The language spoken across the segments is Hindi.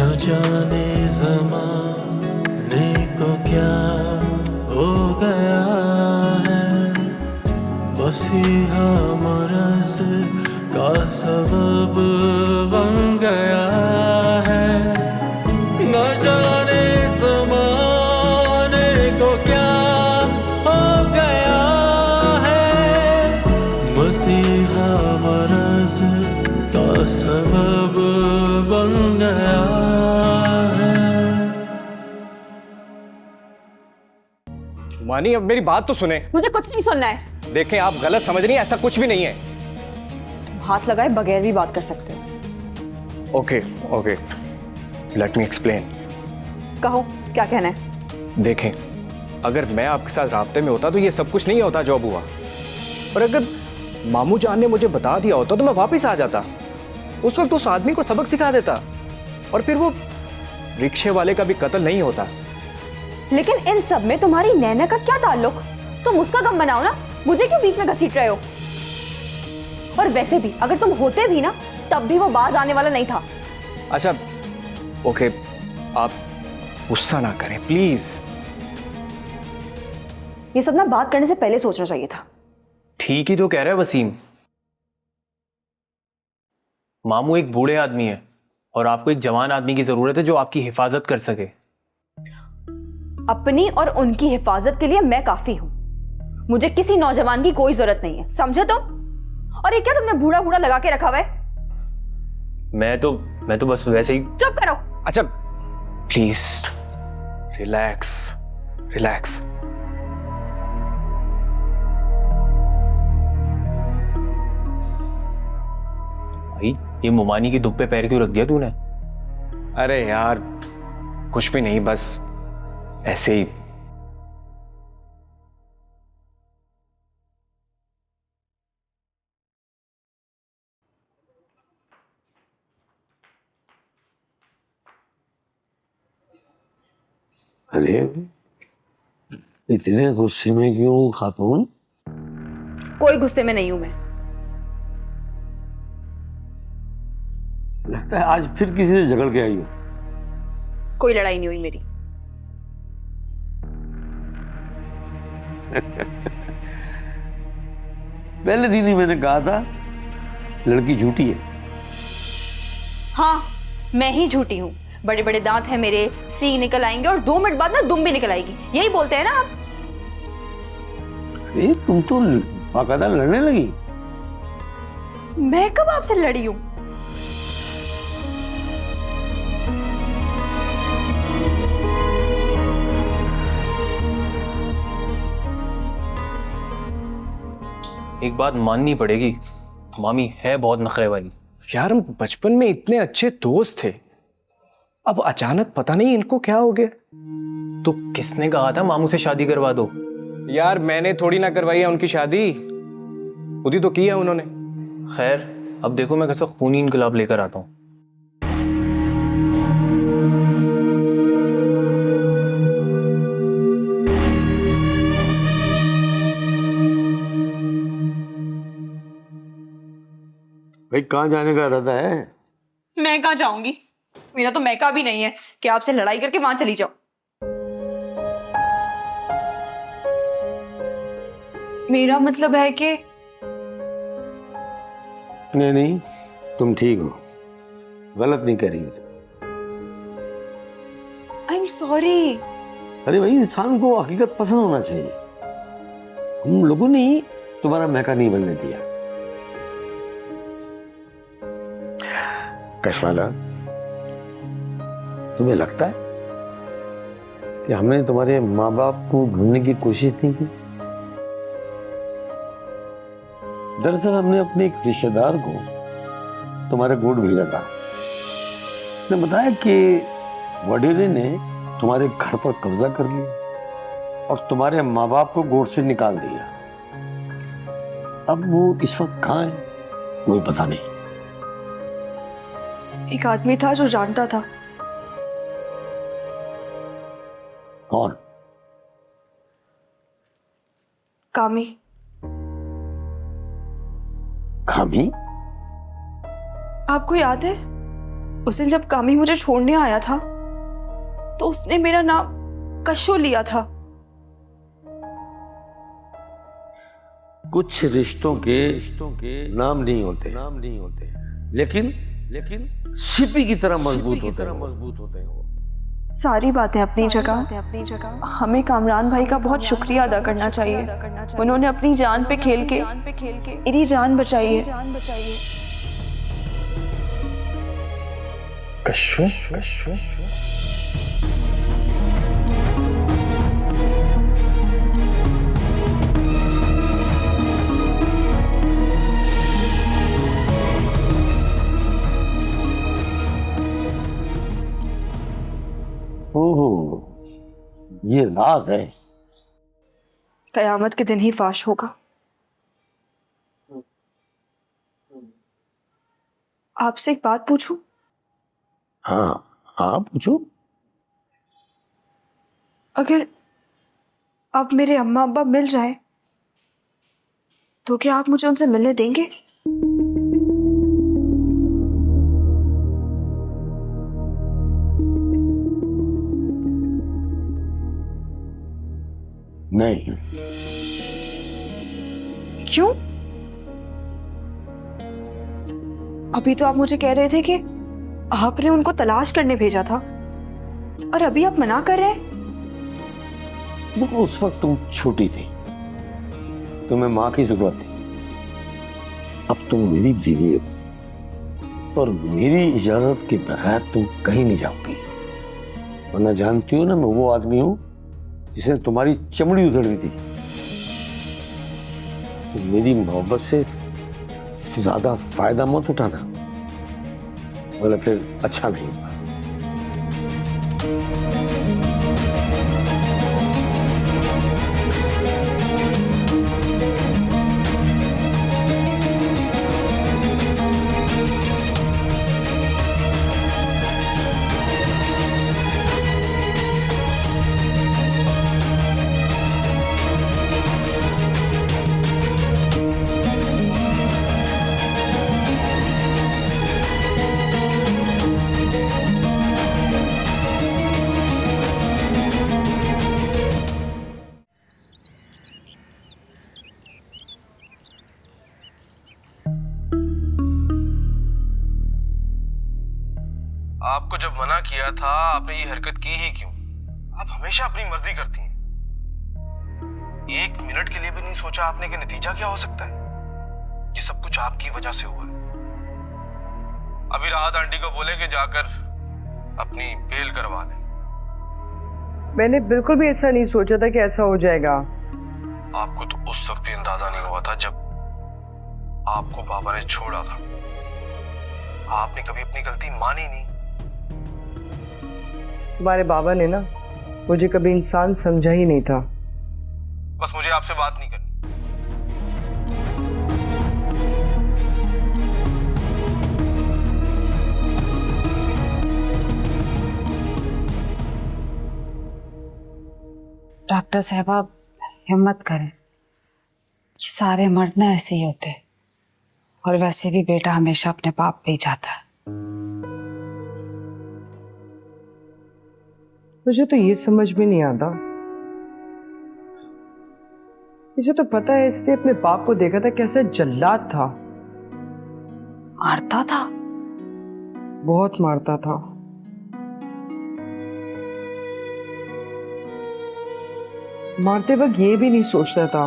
न जाने ज़माने को क्या हो गया है, मसीहा मरज़ का सबब बन गया है। न जाने ज़माने को क्या हो गया है, मसीहा मरज़ का सबब बन गया है। मानी, अब मेरी बात तो सुने। मुझे कुछ नहीं सुनना है। देखें, आप गलत समझ रही हैं, ऐसा कुछ भी नहीं है। तुम हाथ लगाए बगैर भी बात कर सकते हो। Okay okay, let me explain. कहो, क्या कहना है? देखें, अगर मैं आपके साथ राब्ते में होता तो ये सब कुछ नहीं होता जो अब हुआ। और अगर मामू जान ने मुझे बता दिया होता तो मैं वापस आ जाता, उस वक्त उस आदमी को सबक सिखा देता, और फिर वो रिक्शे वाले का भी कत्ल नहीं होता। लेकिन इन सब में तुम्हारी नैना का क्या ताल्लुक? तुम उसका गम बनाओ ना, मुझे क्यों बीच में घसीट रहे हो? और वैसे भी अगर तुम होते भी ना, तब भी वो बाहर आने वाला नहीं था। अच्छा ओके, आप गुस्सा ना करें प्लीज। ये सब ना बात करने से पहले सोचना चाहिए था। ठीक ही तो कह रहा है वसीम। मामू एक बूढ़े आदमी है और आपको एक जवान आदमी की जरूरत है जो आपकी हिफाजत कर सके। अपनी और उनकी हिफाजत के लिए मैं काफी हूं। मुझे किसी नौजवान की कोई जरूरत नहीं है, समझे तुम? और ये क्या तुमने बूढ़ा बूढ़ा लगा के रखा हुआ है? मैं तो बस वैसे ही। चुप करो। अच्छा प्लीज रिलैक्स रिलैक्स। भाई, ये मुमानी की दुब पे पैर क्यों रख दिया तूने? अरे यार कुछ भी नहीं, बस ऐसे ही। अरे इतने गुस्से में क्यों खातून? कोई गुस्से में नहीं हूं मैं। लगता है आज फिर किसी से झगड़ के आई हो। कोई लड़ाई नहीं हुई मेरी। पहले दिन ही मैंने कहा था लड़की झूठी है। हाँ, मैं ही झूठी हूँ। बड़े बड़े दांत हैं मेरे, सींग निकल आएंगे और 2 मिनट बाद ना दुम भी निकल आएगी। यही बोलते हैं ना आप? अरे तुम तो बाकायदा लड़ने लगी। मैं कब आपसे लड़ी हूँ? एक बात माननी पड़ेगी, मामी है बहुत नखरे वाली। यार हम बचपन में इतने अच्छे दोस्त थे, अब अचानक पता नहीं इनको क्या हो गया। तो किसने कहा था मामू से शादी करवा दो? यार मैंने थोड़ी ना करवाई है उनकी शादी, खुद ही तो की है उन्होंने। खैर, अब देखो मैं कैसा खूनी इनकलाब लेकर आता हूँ। भाई कहाँ जाने का इरादा है? मैं कहाँ जाऊंगी? मेरा तो मैका भी नहीं है कि आपसे लड़ाई करके वहां चली जाओ। मेरा मतलब है कि नहीं, तुम ठीक हो, गलत नहीं करी। I am sorry. अरे भाई, इंसान को हकीकत पसंद होना चाहिए। हम लोगों ने ही तुम्हारा मैका नहीं बनने दिया। कशवाला, तुम्हें लगता है कि हमने तुम्हारे माँ बाप को ढूंढने की कोशिश नहीं की? दरअसल हमने अपने एक रिश्तेदार को तुम्हारे गोद भेजा था। उसने बताया कि वडेरे ने तुम्हारे घर पर कब्जा कर लिया और तुम्हारे माँ बाप को गोद से निकाल दिया। अब वो इस वक्त कहाँ है कोई पता नहीं। एक आदमी था जो जानता था। कौन? कामी। कामी? आपको याद है उस दिन जब कामी मुझे छोड़ने आया था तो उसने मेरा नाम कशो लिया था। कुछ रिश्तों के नाम नहीं होते, लेकिन सीपी की तरह मजबूत होते हैं वो। सारी बातें अपनी जगह। हमें कामरान भाई का बहुत शुक्रिया अदा करना चाहिए। उन्होंने अपनी जान पे खेल के मेरी जान बचाई है। कशो ओहो, ये राज है। कयामत के दिन ही फाश होगा। आपसे एक बात पूछूं? हाँ पूछो। अगर अब मेरे अम्मा अब्बा मिल जाए तो क्या आप मुझे उनसे मिलने देंगे? नहीं। क्यों? अभी तो आप मुझे कह रहे थे कि आपने उनको तलाश करने भेजा था और अभी आप मना कर रहे हैं। देखो, उस वक्त तुम छोटी थी, तुम्हें माँ की जरूरत थी। अब तुम मेरी बीवी हो और मेरी इजाजत के बगैर तुम कहीं नहीं जाओगी। वरना जानती हो ना, मैं वो आदमी हूं जिसने तुम्हारी चमड़ी उधेड़ दी थी। तो मेरी मोहब्बत से ज्यादा फायदा मत उठाना, वरना फिर अच्छा नहीं होगा। आपको जब मना किया था आपने ये हरकत की ही क्यों? आप हमेशा अपनी मर्जी करती हैं। एक मिनट के लिए भी नहीं सोचा आपने कि नतीजा क्या हो सकता है। ये सब कुछ आपकी वजह से हुआ है। अभी राहत आंटी को बोले कि जाकर अपनी बेल करवा लें। मैंने बिल्कुल भी ऐसा नहीं सोचा था कि ऐसा हो जाएगा। आपको तो उस वक्त भी अंदाजा नहीं हुआ था जब आपको बाबा ने छोड़ा था। आपने कभी अपनी गलती मानी नहीं। तुम्हारे बाबा ने ना मुझे कभी इंसान समझा ही नहीं था। बस मुझे आपसे बात नहीं करनी। डॉक्टर साहब, आप हिम्मत करें। ये सारे मर्द ना ऐसे ही होते हैं, और वैसे भी बेटा हमेशा अपने बाप पे ही जाता है। मुझे तो ये समझ में नहीं आता। मुझे तो पता है इसने अपने बाप को देखा था कैसा जल्लाद था। मारता था? बहुत मारता था। मारते वक्त ये भी नहीं सोचता था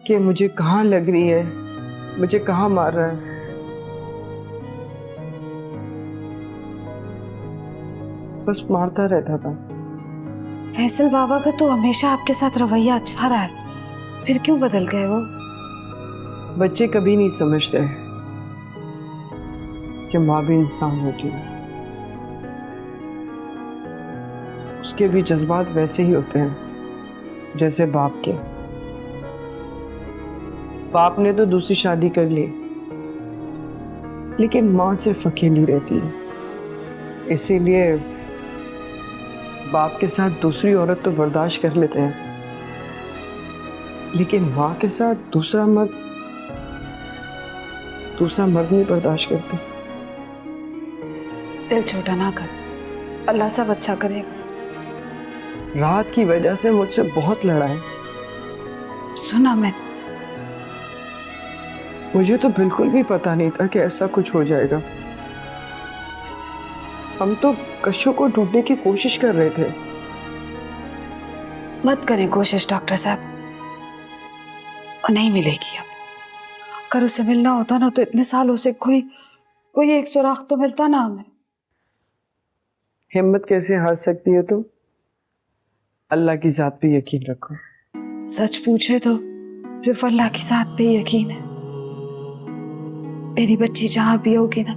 कि मुझे कहाँ लग रही है, मुझे कहाँ मार रहा है। बस मारता रहता था। फैसल बाबा का तो हमेशा आपके साथ रवैया अच्छा रहा है, फिर क्यों बदल गए वो? बच्चे कभी नहीं समझते कि माँ भी इंसान होती है। उसके भी जज्बात वैसे ही होते हैं जैसे बाप के। बाप ने तो दूसरी शादी कर ली, लेकिन माँ सिर्फ अकेली रहती है। इसीलिए बाप के साथ दूसरी औरत तो बर्दाश्त कर लेते हैं, लेकिन माँ के साथ दूसरा मर्द नहीं बर्दाश्त करते। दिल छोटा ना कर, अल्लाह सब अच्छा करेगा। रात की वजह से मुझसे बहुत लड़ाई। सुना मैं, मुझे तो बिल्कुल भी पता नहीं था कि ऐसा कुछ हो जाएगा। हम तो कशु को ढूंढने की कोशिश कर रहे थे। मत करें कोशिश डॉक्टर साहब, वो नहीं मिलेगी अब। अगर उसे मिलना होता ना तो इतने सालों से कोई एक सुराग तो मिलता ना हमें। हिम्मत कैसे हार सकती है तुम? अल्लाह की जात पे यकीन रखो। सच पूछे तो सिर्फ अल्लाह की जात पे यकीन है। मेरी बच्ची जहां भी होगी ना,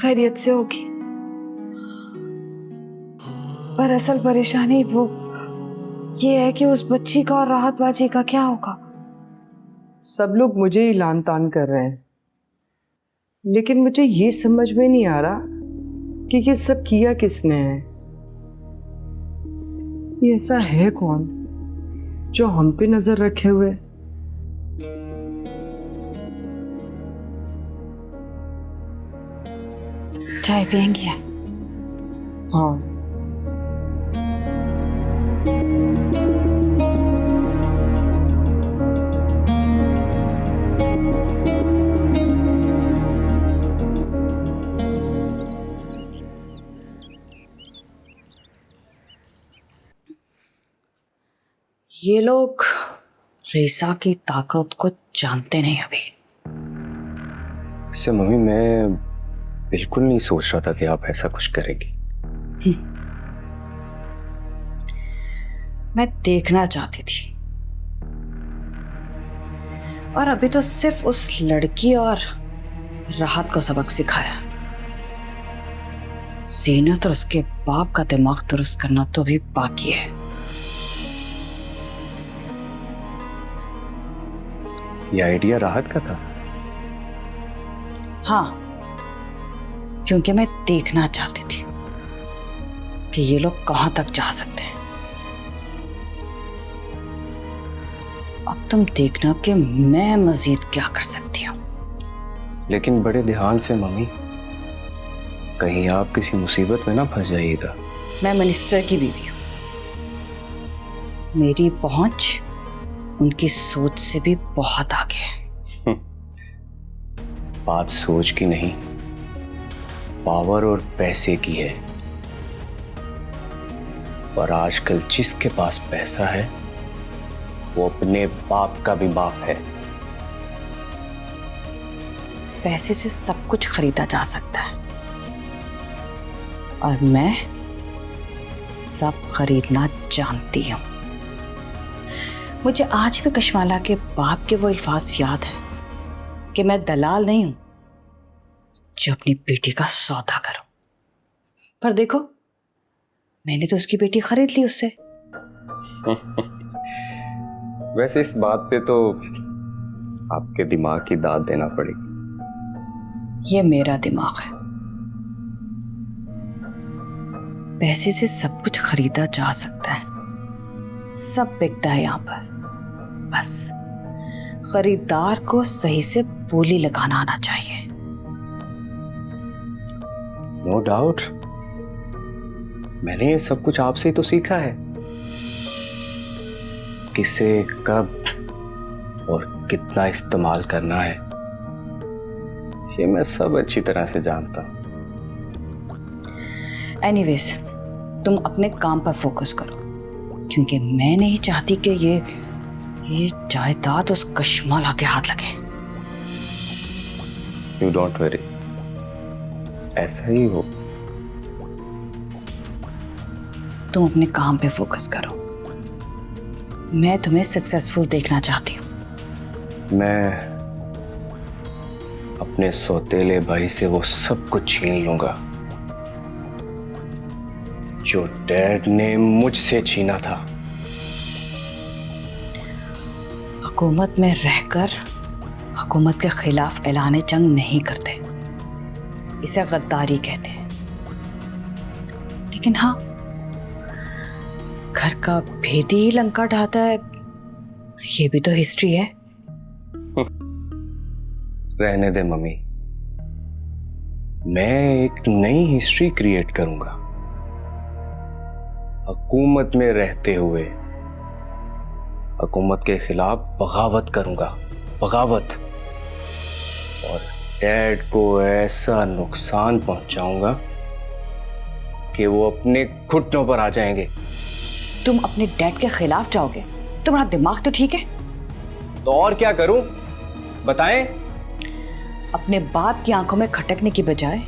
खैरियत से होगी। पर असल परेशानी वो ये है कि उस बच्ची का और राहत बाजी का क्या होगा। सब लोग मुझे ही लान तान कर रहे हैं, लेकिन मुझे ये समझ में नहीं आ रहा कि ये सब किया किसने है। ये ऐसा है कौन जो हम पे नजर रखे हुए? चाय पियेंगी? हाँ। ये लोग रेसा की ताकत को जानते नहीं अभी। इससे मम्मी मैं बिल्कुल नहीं सोच रहा था कि आप ऐसा कुछ करेंगी। मैं देखना चाहती थी, और अभी तो सिर्फ उस लड़की और राहत को सबक सिखाया। जीनत और उसके बाप का दिमाग दुरुस्त करना तो भी बाकी है। ये आइडिया राहत का था? हाँ, क्योंकि मैं देखना चाहती थी कि ये लोग कहां तक जा सकते हैं। अब तुम देखना कि मैं मजीद क्या कर सकती हूँ। लेकिन बड़े ध्यान से मम्मी, कहीं आप किसी मुसीबत में ना फंस जाइएगा। मैं मिनिस्टर की बीवी हूँ, मेरी पहुंच उनकी सोच से भी बहुत आगे है। बात सोच की नहीं, पावर और पैसे की है। और आजकल जिसके पास पैसा है वो अपने बाप का भी बाप है। पैसे से सब कुछ खरीदा जा सकता है, और मैं सब खरीदना जानती हूं। मुझे आज भी कशमाला के बाप के वो अल्फाज याद है कि मैं दलाल नहीं हूं जो अपनी बेटी का सौदा करूं। पर देखो, मैंने तो उसकी बेटी खरीद ली उससे। वैसे इस बात पे तो आपके दिमाग की दाद देना पड़ेगी। ये मेरा दिमाग है। पैसे से सब कुछ खरीदा जा सकता है, सब बिकता है यहां पर। बस खरीदार को सही से बोली लगाना आना चाहिए। नो डाउट, मैंने ये सब कुछ आपसे ही तो सीखा है। किसे कब और कितना इस्तेमाल करना है ये मैं सब अच्छी तरह से जानता हूं। एनीवेज, तुम अपने काम पर फोकस करो, क्योंकि मैं नहीं चाहती कि ये जायदाद उस कशमाला के हाथ लगे। यू डोंट वरी, ऐसा ही हो। तुम अपने काम पे फोकस करो। मैं तुम्हें सक्सेसफुल देखना चाहती हूँ। मैं अपने सौतेले भाई से वो सब कुछ छीन लूंगा जो डैड ने मुझसे छीना था। हुकूमत में रहकर हुकूमत के खिलाफ ऐलान जंग नहीं करते, इसे गद्दारी कहते हैं। लेकिन हाँ, घर का भेदी ही लंका ढाता है, ये भी तो हिस्ट्री है। रहने दे मम्मी, मैं एक नई हिस्ट्री क्रिएट करूंगा। हुकूमत में रहते हुए हुकूमत के खिलाफ बगावत करूंगा, बगावत। और डैड को ऐसा नुकसान पहुंचाऊंगा कि वो अपने घुटनों पर आ जाएंगे। तुम अपने डैड के खिलाफ जाओगे? तुम्हारा दिमाग तो ठीक है? तो और क्या करूं, बताएं? अपने बाप की आंखों में खटकने की बजाय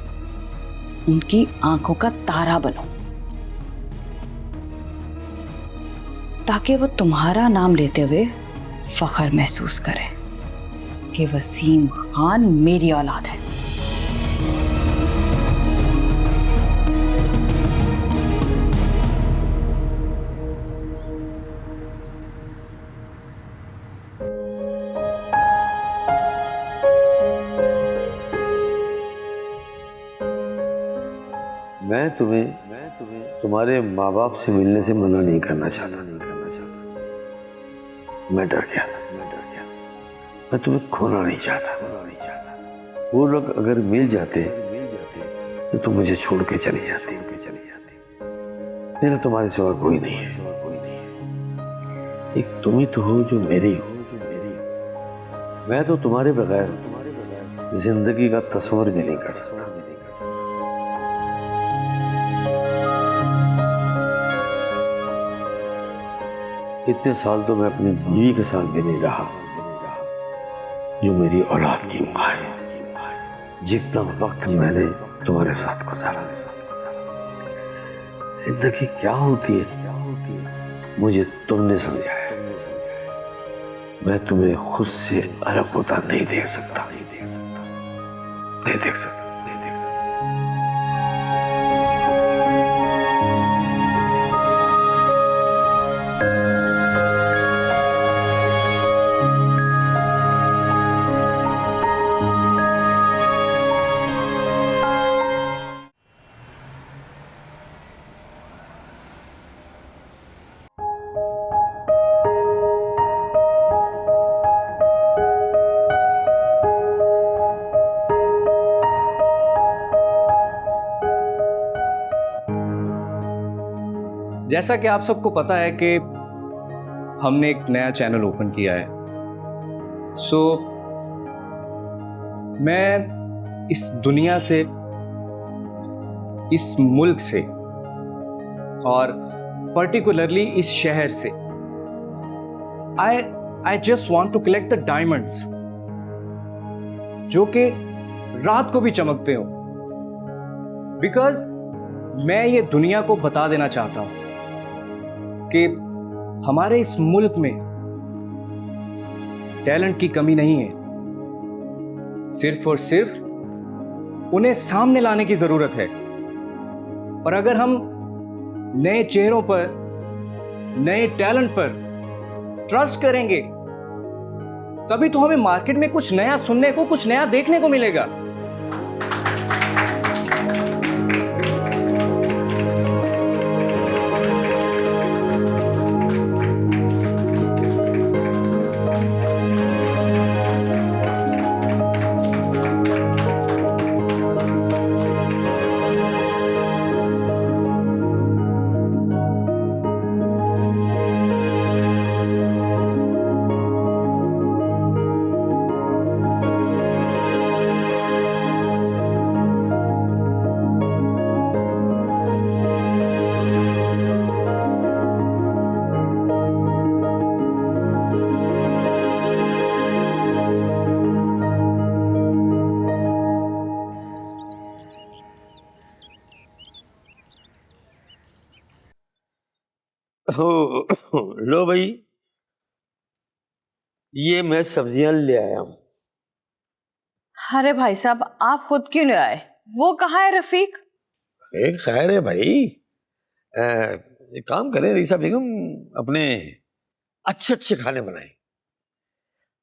उनकी आंखों का तारा बनो, ताकि वो तुम्हारा नाम लेते हुए फख्र महसूस करें कि वसीम खान मेरी औलाद है। मैं तुम्हें तुम्हारे माँ बाप से मिलने से मना नहीं करना चाहता। मैं डर गया था। मैं तुम्हें खोना नहीं चाहता। वो लोग अगर मिल जाते तो तुम मुझे छोड़ के चली जाती। मेरा तुम्हारे सिवा कोई नहीं है। एक तुम ही तो हो जो मेरी हो। मैं तो तुम्हारे बगैर जिंदगी का तस्वर भी नहीं कर सकता। इतने साल तो मैं अपनी बीवी के साथ भी नहीं रहा जो मेरी औलाद की माँ है। जितना वक्त मैंने तुम्हारे साथ गुजारा, जिंदगी क्या होती है मुझे तुमने समझाया। मैं तुम्हें खुद से अलग होता नहीं देख सकता। जैसा कि आप सबको पता है कि हमने एक नया चैनल ओपन किया है। मैं इस दुनिया से, इस मुल्क से और पर्टिकुलरली इस शहर से I just want to collect the diamonds जो कि रात को भी चमकते हो। बिकॉज मैं ये दुनिया को बता देना चाहता हूं कि हमारे इस मुल्क में टैलेंट की कमी नहीं है। सिर्फ और सिर्फ उन्हें सामने लाने की जरूरत है। और अगर हम नए चेहरों पर, नए टैलेंट पर ट्रस्ट करेंगे तभी तो हमें मार्केट में कुछ नया सुनने को, कुछ नया देखने को मिलेगा। लो भाई, ये मैं सब्जियां ले आया हूं। अरे भाई साहब, आप खुद क्यों ले आए? वो कहाँ है रफीक? अरे खैर है भाई, एक काम करें रीसा बेगम, अपने अच्छे अच्छे खाने बनाएं।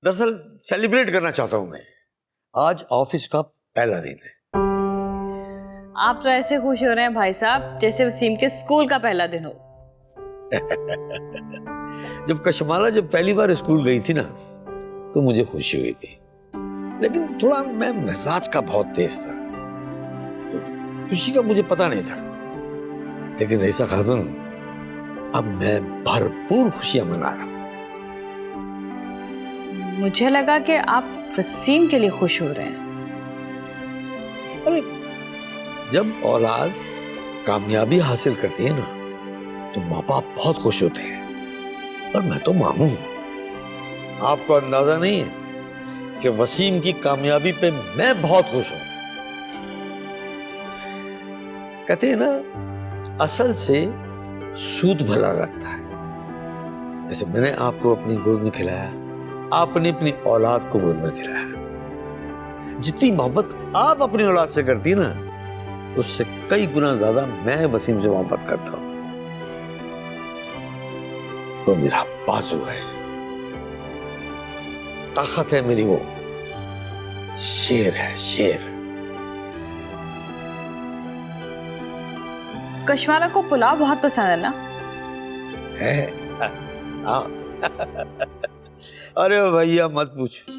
दरअसल सेलिब्रेट करना चाहता हूं मैं। आज ऑफिस का पहला दिन है। आप तो ऐसे खुश हो रहे हैं भाई साहब जैसे वसीम के स्कूल का पहला दिन हो। जब कशमाला पहली बार स्कूल गई थी ना तो मुझे खुशी हुई थी, लेकिन थोड़ा मैं मिजाज का बहुत तेज था। खुशी का मुझे पता नहीं था, लेकिन रईसा खातून अब मैं भरपूर खुशियां मना रहा हूं। मुझे लगा कि आप वसीम के लिए खुश हो रहे हैं। अरे जब औलाद कामयाबी हासिल करती है ना तो माँ बाप बहुत खुश होते हैं, और मैं तो मामू हूं। आपको अंदाजा नहीं है कि वसीम की कामयाबी पे मैं बहुत खुश हूं। कहते हैं ना, असल से सूद भला लगता है। जैसे मैंने आपको अपनी गोद में खिलाया, आपने अपनी औलाद को गोद में खिलाया। जितनी मोहब्बत आप अपनी औलाद से करती ना, उससे कई गुना ज्यादा मैं वसीम से मोहब्बत करता हूं। तो मेरा बाजू है, ताकत है मेरी, वो शेर है, शेर। कशवाला को पुलाव बहुत पसंद है ना? है? हाँ। अरे भैया मत पूछो,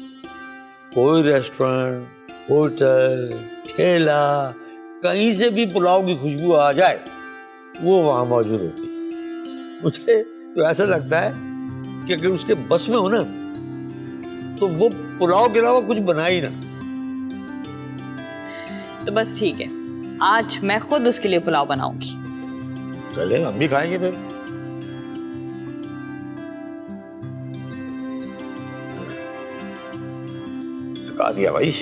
कोई रेस्टोरेंट, होटल, ठेला, कहीं से भी पुलाव की खुशबू आ जाए, वो वहां मौजूद होती है। मुझे तो ऐसा लगता है कि अगर उसके बस में हो ना, तो वो पुलाव के अलावा कुछ बना ही ना। तो बस ठीक है, आज मैं खुद उसके लिए पुलाव बनाऊंगी। चले, हम भी खाएंगे फिर। थका दिया भाई।